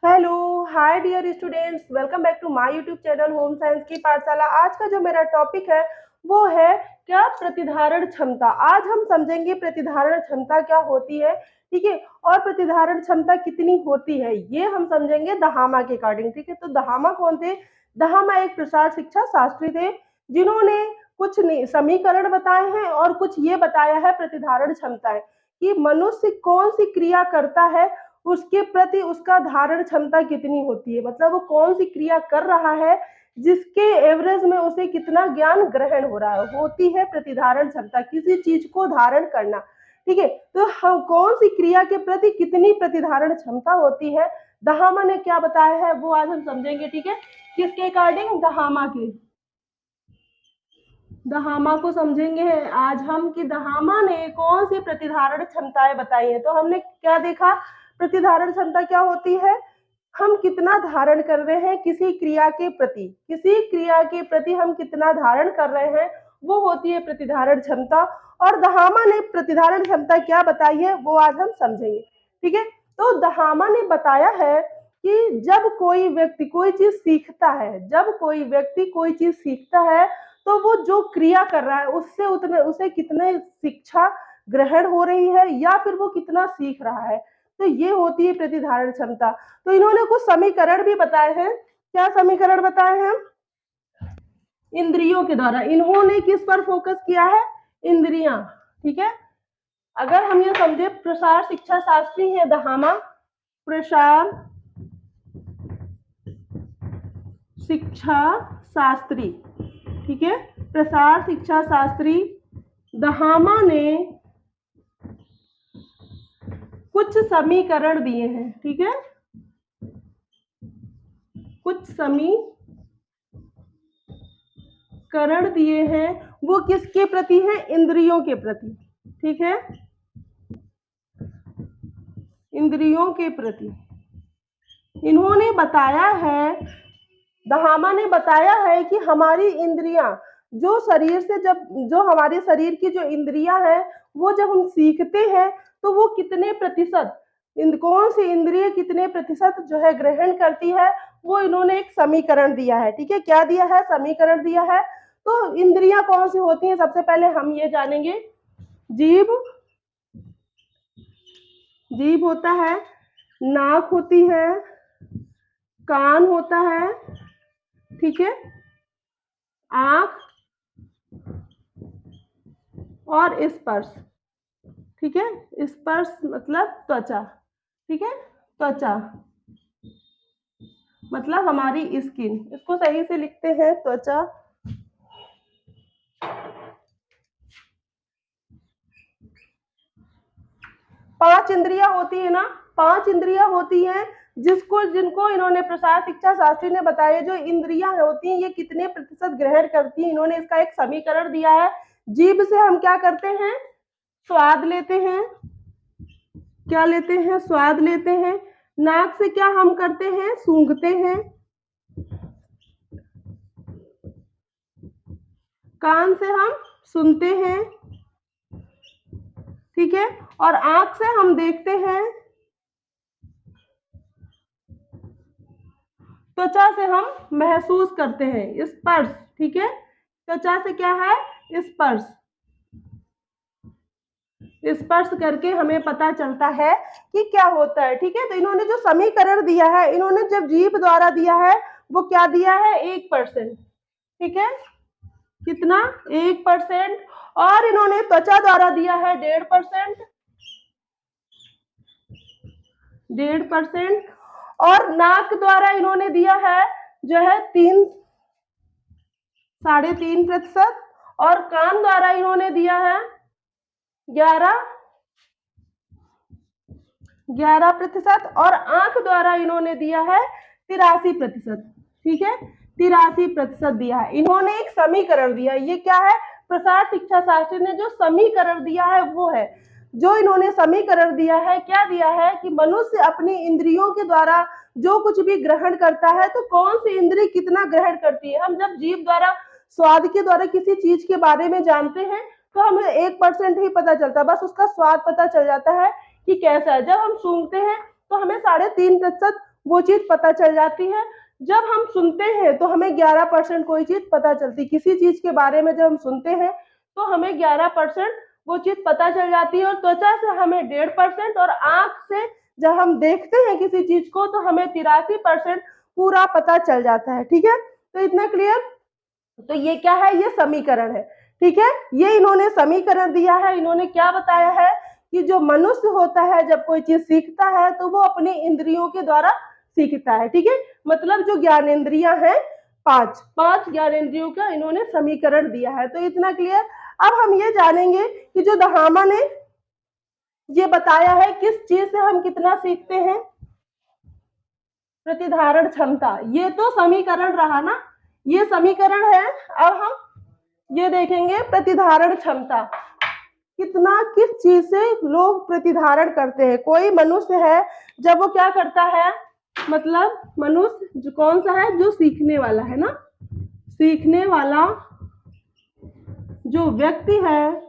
Hello, hi dear students, welcome back to my YouTube channel home science की पाठशाला। आज का जो मेरा टॉपिक है वो है क्या प्रतिधारण क्षमता। आज हम समझेंगे प्रतिधारण क्षमता क्या होती है, ठीक है, और प्रतिधारण क्षमता कितनी होती है ये हम समझेंगे दहामा के अकॉर्डिंग, ठीक है। तो दहामा कौन थे? दहामा एक प्रसार शिक्षा शास्त्री थे जिन्होंने कुछ समीकरण बताए हैं और कुछ ये बताया है प्रतिधारण क्षमताएं कि मनुष्य कौन सी क्रिया करता है उसके प्रति उसका धारण क्षमता कितनी होती है, मतलब वो कौन सी क्रिया कर रहा है जिसके एवरेज में उसे कितना ज्ञान ग्रहण हो रहा है, होती है प्रतिधारण क्षमता, किसी चीज को धारण करना, ठीक है। तो हम कौन सी क्रिया के प्रति कितनी प्रतिधारण क्षमता होती है, दहामा ने क्या बताया है वो आज हम समझेंगे, ठीक है। किसके अकॉर्डिंग? दहामा के। दहामा को समझेंगे आज हम कि दहामा ने कौन सी प्रतिधारण क्षमताएं बताई है। तो हमने क्या देखा, प्रतिधारण क्षमता क्या होती है, हम कितना धारण कर रहे हैं किसी क्रिया के प्रति, किसी क्रिया के प्रति हम कितना धारण कर रहे हैं वो होती है प्रतिधारण क्षमता। और दहामा ने प्रतिधारण क्षमता क्या बताई है वो आज हम समझेंगे, ठीक है। तो दहामा ने बताया है कि जब कोई व्यक्ति कोई चीज सीखता है, जब कोई व्यक्ति कोई चीज सीखता है तो वो जो क्रिया कर रहा है उससे उसे कितने शिक्षा ग्रहण हो रही है या फिर वो कितना सीख रहा है, तो ये होती है प्रतिधारण क्षमता। तो इन्होंने कुछ समीकरण भी बताए हैं। क्या समीकरण बताए हैं? इंद्रियों के द्वारा। इन्होंने किस पर फोकस किया है? इंद्रियां, ठीक है। अगर हम ये समझे प्रसार शिक्षा शास्त्री है दहामा, प्रसार शिक्षा शास्त्री, ठीक है, प्रसार शिक्षा शास्त्री दहामा ने कुछ समीकरण दिए हैं, ठीक है, कुछ समीकरण दिए हैं। वो किसके प्रति है? इंद्रियों के प्रति, ठीक है, इंद्रियों के प्रति। इन्होंने बताया है, दहामा ने बताया है कि हमारी इंद्रियां जो शरीर से जब जो हमारे शरीर की जो इंद्रियां हैं वो जब हम सीखते हैं तो वो कितने प्रतिशत, कौन सी इंद्रिय कितने प्रतिशत जो है ग्रहण करती है, वो इन्होंने एक समीकरण दिया है, ठीक है। क्या दिया है? समीकरण दिया है। तो इंद्रियां कौन सी होती हैं सबसे पहले हम ये जानेंगे। जीभ, जीभ होता है, नाक होती है, कान होता है, ठीक है, आंख और स्पर्श, ठीक है। स्पर्श मतलब त्वचा, ठीक है, त्वचा मतलब हमारी स्किन, इसको सही से लिखते हैं त्वचा। पांच इंद्रियां होती है ना, पांच इंद्रियां होती हैं जिनको इन्होंने प्रसार शिक्षा शास्त्री ने बताया जो इंद्रियां होती हैं ये कितने प्रतिशत ग्रहण करती हैं। इन्होंने इसका एक समीकरण दिया है। जीभ से हम क्या करते हैं? स्वाद लेते हैं। क्या लेते हैं? स्वाद लेते हैं। नाक से क्या हम करते हैं? सूंघते हैं। कान से हम सुनते हैं, ठीक है, और आंख से हम देखते हैं। त्वचा से हम महसूस करते हैं, स्पर्श, ठीक है। त्वचा से क्या है? स्पर्श, स्पर्श करके हमें पता चलता है कि क्या होता है, ठीक है। तो इन्होंने जो समीकरण दिया है, इन्होंने जब जीभ द्वारा दिया है वो क्या दिया है? 1%, ठीक है, कितना? 1%। और इन्होंने त्वचा द्वारा दिया है 1.5%, 1.5%। और नाक द्वारा इन्होंने दिया है जो है 3.5% और कान द्वारा इन्होंने दिया है 11% और आंख द्वारा इन्होंने दिया है 83%, ठीक है, 83% दिया है। इन्होंने एक समीकरण दिया, ये क्या है? प्रसार शिक्षा शास्त्री ने जो समीकरण दिया है वो है, जो इन्होंने समीकरण दिया है, क्या दिया है कि मनुष्य अपनी इंद्रियों के द्वारा जो कुछ भी ग्रहण करता है तो कौन सी इंद्रिय कितना ग्रहण करती है। हम जब जीभ द्वारा, स्वाद के द्वारा किसी चीज के बारे में जानते हैं तो हमें 1% ही पता चलता है, बस उसका स्वाद पता चल जाता है कि कैसा है। जब हम सूंघते हैं तो हमें 3.5% वो चीज पता चल जाती है। जब हम सुनते हैं तो हमें 11% कोई चीज पता चलती, किसी चीज के बारे में जब हम सुनते हैं तो हमें 11% वो चीज पता चल जाती है, और त्वचा से हमें 1.5%, और आंख से जब हम देखते हैं किसी चीज को तो हमें 83% पूरा पता चल जाता है। ठीक है, तो इतना क्लियर। तो ये क्या है, ये समीकरण है। ठीक है, ये इन्होंने समीकरण दिया है। इन्होंने क्या बताया है कि जो मनुष्य होता है जब कोई चीज सीखता है तो वो अपनी इंद्रियों के द्वारा सीखता है। ठीक है, मतलब जो ज्ञानेंद्रियां हैं, पांच ज्ञानेंद्रियों का इन्होंने समीकरण दिया है। तो इतना क्लियर। अब हम ये जानेंगे कि जो दहामा ने ये बताया है किस चीज से हम कितना सीखते हैं, प्रतिधारण क्षमता। ये तो समीकरण रहा ना, ये समीकरण है। अब हम ये देखेंगे प्रतिधारण क्षमता, कितना किस चीज से लोग प्रतिधारण करते हैं। कोई मनुष्य है जब वो क्या करता है, मतलब मनुष्य जो कौन सा है, जो सीखने वाला है ना, सीखने वाला जो व्यक्ति है,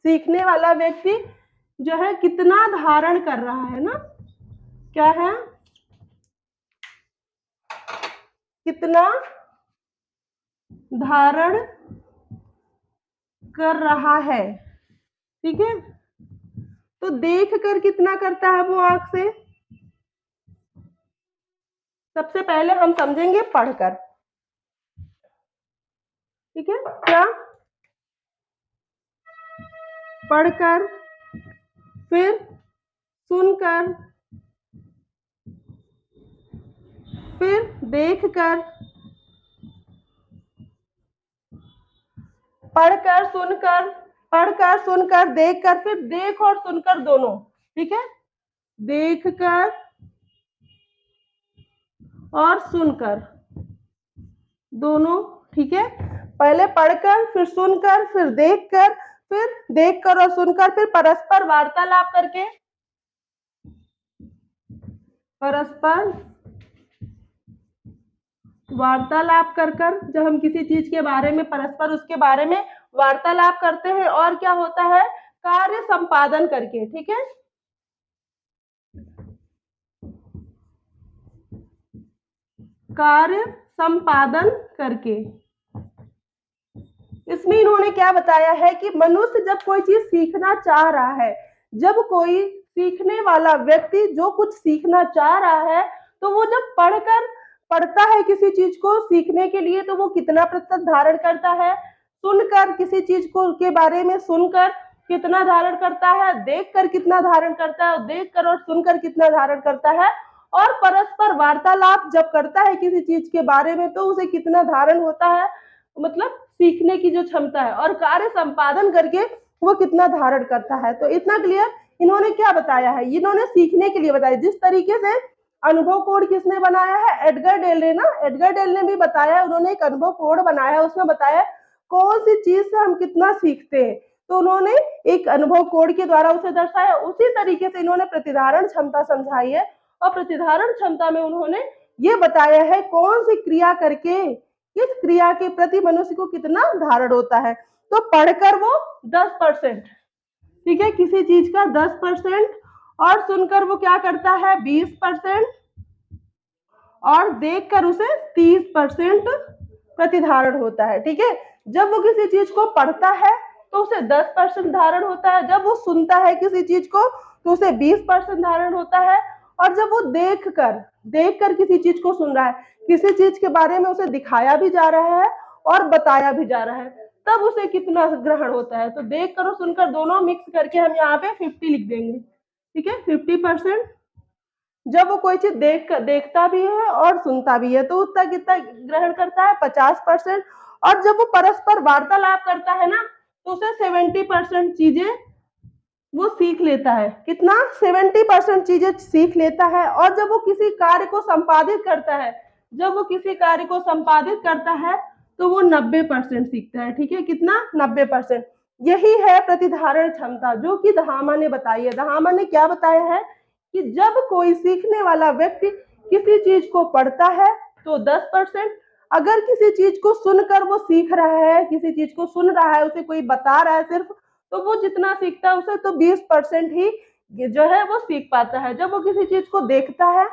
सीखने वाला व्यक्ति जो है कितना धारण कर रहा है ना, क्या है, कितना धारण कर रहा है। ठीक है, तो देख कर कितना करता है वो आंख से, सबसे पहले हम समझेंगे पढ़कर। ठीक है, क्या, पढ़कर, फिर सुनकर, फिर देखकर, पढ़कर सुनकर, पढ़कर सुनकर देखकर, फिर देख और सुनकर दोनों। ठीक है, देखकर और सुनकर दोनों। ठीक है, पहले पढ़कर, फिर सुनकर, फिर देखकर, फिर देखकर और सुनकर, फिर परस्पर वार्तालाप करके, परस्पर वार्तालाप कर कर, जब हम किसी चीज के बारे में परस्पर उसके बारे में वार्तालाप करते हैं, और क्या होता है, कार्य संपादन करके। ठीक है, कार्य संपादन करके। इसमें इन्होंने क्या बताया है कि मनुष्य जब कोई चीज सीखना चाह रहा है, जब कोई सीखने वाला व्यक्ति जो कुछ सीखना चाह रहा है, तो वो जब पढ़ता है किसी चीज को सीखने के लिए तो वो कितना प्रतिशत धारण करता है, सुनकर किसी चीज को के बारे में सुनकर कितना धारण करता है, देखकर कितना धारण करता है, देखकर और सुनकर कितना धारण करता है, और परस्पर वार्तालाप जब करता है किसी चीज के बारे में तो उसे कितना धारण होता है, मतलब सीखने की जो क्षमता है, और कार्य संपादन करके वो कितना धारण करता है। तो इतना क्लियर। इन्होंने क्या बताया है, इन्होंने सीखने के लिए बताया। जिस तरीके से अनुभव कोड किसने बनाया है, एडगर डेल ने ना, एडगर डेल ने भी बताया, उन्होंने एक अनुभव कोड बनाया, उसमें बताया कौन सी चीज से हम कितना सीखते हैं, तो उन्होंने एक अनुभव कोड के द्वारा उसे दर्शाया। उसी तरीके से इन्होंने प्रतिधारण क्षमता समझाई है, और प्रतिधारण क्षमता में उन्होंने ये बताया है कौन सी क्रिया करके किस क्रिया के प्रति मनुष्य को कितना धारण होता है। तो पढ़कर वो 10%, ठीक है, किसी चीज का 10%, और सुनकर वो क्या करता है 20%, और देखकर उसे 30% प्रतिधारण होता है। ठीक है, जब वो किसी चीज को पढ़ता है तो उसे 10% धारण होता है, जब वो सुनता है किसी चीज को तो उसे 20% धारण होता है, और जब वो देखकर किसी चीज को सुन रहा है, किसी चीज के बारे में उसे दिखाया भी जा रहा है और बताया भी जा रहा है, तब उसे कितना ग्रहण होता है। तो देखकर और सुनकर दोनों मिक्स करके हम यहाँ पे 50 लिख देंगे। ठीक है, 50%। जब वो कोई चीज देखता भी है और सुनता भी है तो उतना कितना ग्रहण करता है 50%, और जब वो परस्पर वार्तालाप करता है ना तो उसे 70% चीजें वो सीख लेता है। कितना, 70% चीजें सीख लेता है। और जब वो किसी कार्य को संपादित करता है, जब वो किसी कार्य को संपादित करता है तो वो 90% सीखता है। ठीक है, कितना, 90%। यही है प्रतिधारण क्षमता जो कि दहामा ने बताई है। दहामा ने क्या बताया है कि जब कोई सीखने वाला व्यक्ति किसी चीज को पढ़ता है तो 10%, अगर किसी चीज को सुनकर वो सीख रहा है, किसी चीज को सुन रहा है, उसे कोई बता रहा है सिर्फ, तो वो जितना सीखता है उसे तो 20% ही जो है वो सीख पाता है। जब वो किसी चीज को देखता है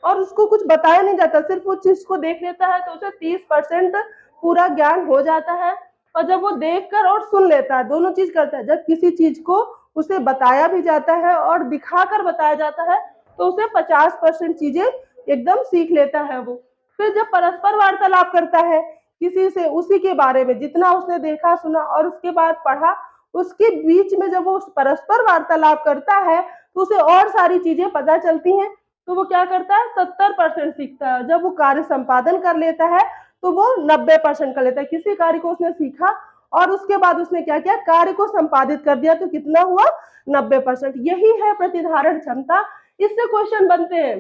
और उसको कुछ बताया नहीं जाता, सिर्फ वो चीज को देख लेता है, तो उसे 30% पूरा ज्ञान हो जाता है। और जब वो देखकर और सुन लेता है, दोनों चीज करता है, जब किसी चीज को उसे बताया भी जाता है और दिखाकर बताया जाता है, तो उसे 50% चीजें एकदम सीख लेता है वो। फिर जब परस्पर वार्तालाप करता है किसी से, उसी के बारे में जितना उसने देखा सुना और उसके बाद पढ़ा, उसके बीच में जब वो परस्पर वार्तालाप करता है तो उसे और सारी चीजें पता चलती हैं, तो वो क्या करता है, 70% सीखता है। जब वो कार्य संपादन कर लेता है तो वो 90% कर लेता है। किसी कार्य को उसने सीखा और उसके बाद उसने क्या किया, कार्य को संपादित कर दिया, तो कितना हुआ, 90%। यही है प्रतिधारण क्षमता। इससे क्वेश्चन बनते हैं।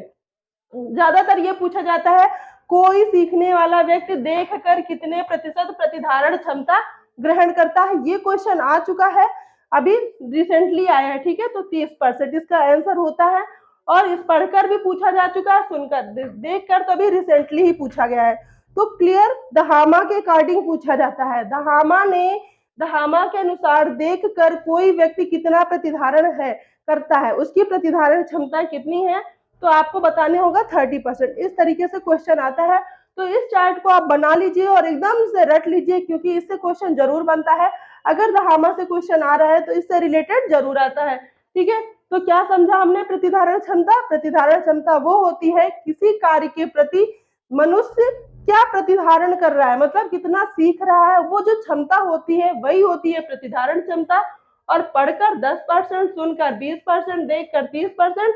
ज्यादातर ये पूछा जाता है, कोई सीखने वाला व्यक्ति देखकर कितने प्रतिशत प्रतिधारण क्षमता ग्रहण करता है। ये क्वेश्चन आ चुका है, अभी रिसेंटली आया है, ठीक है। तो 30% इसका आंसर होता है। और इस पढ़कर भी पूछा जा चुका है, सुनकर, देखकर तो अभी रिसेंटली ही पूछा गया है। तो क्लियर दहामा के अकॉर्डिंग पूछा जाता है। दहामा के अनुसार देखकर कोई व्यक्ति कितना प्रतिधारण है करता है, उसकी प्रतिधारण क्षमता कितनी है, तो आपको बताने होगा 30%। इस तरीके से क्वेश्चन आता है। तो इस चार्ट को आप बना लीजिए और एकदम से रट लीजिए, क्योंकि इससे क्वेश्चन जरूर बनता है। अगर दहामा से क्वेश्चन आ रहा है तो इससे रिलेटेड जरूर आता है, ठीक है। तो क्या समझा हमने प्रतिधारण क्षमता? प्रतिधारण क्षमता वो होती है किसी कार्य के प्रति मनुष्य क्या प्रतिधारण कर रहा है, मतलब कितना सीख रहा है, वो जो क्षमता होती है वही होती है प्रतिधारण क्षमता। और पढ़कर 10%, सुनकर 20%, देखकर 30%,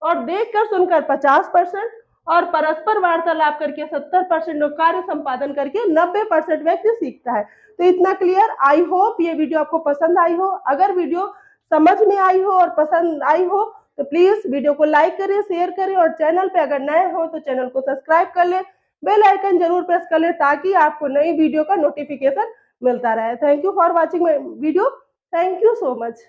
और देखकर सुनकर 50%, और परस्पर वार्तालाप करके 70% और कार्य संपादन करके 90% व्यक्ति सीखता है। तो इतना क्लियर। आई होप ये वीडियो आपको पसंद आई हो। अगर वीडियो समझ में आई हो और पसंद आई हो तो प्लीज वीडियो को लाइक करें, शेयर करें, और चैनल पे अगर नए हो तो चैनल को सब्सक्राइब कर लें, बेल आइकन जरूर प्रेस कर लें, ताकि आपको नई वीडियो का नोटिफिकेशन मिलता रहे। Thank you for watching my video. Thank you so much.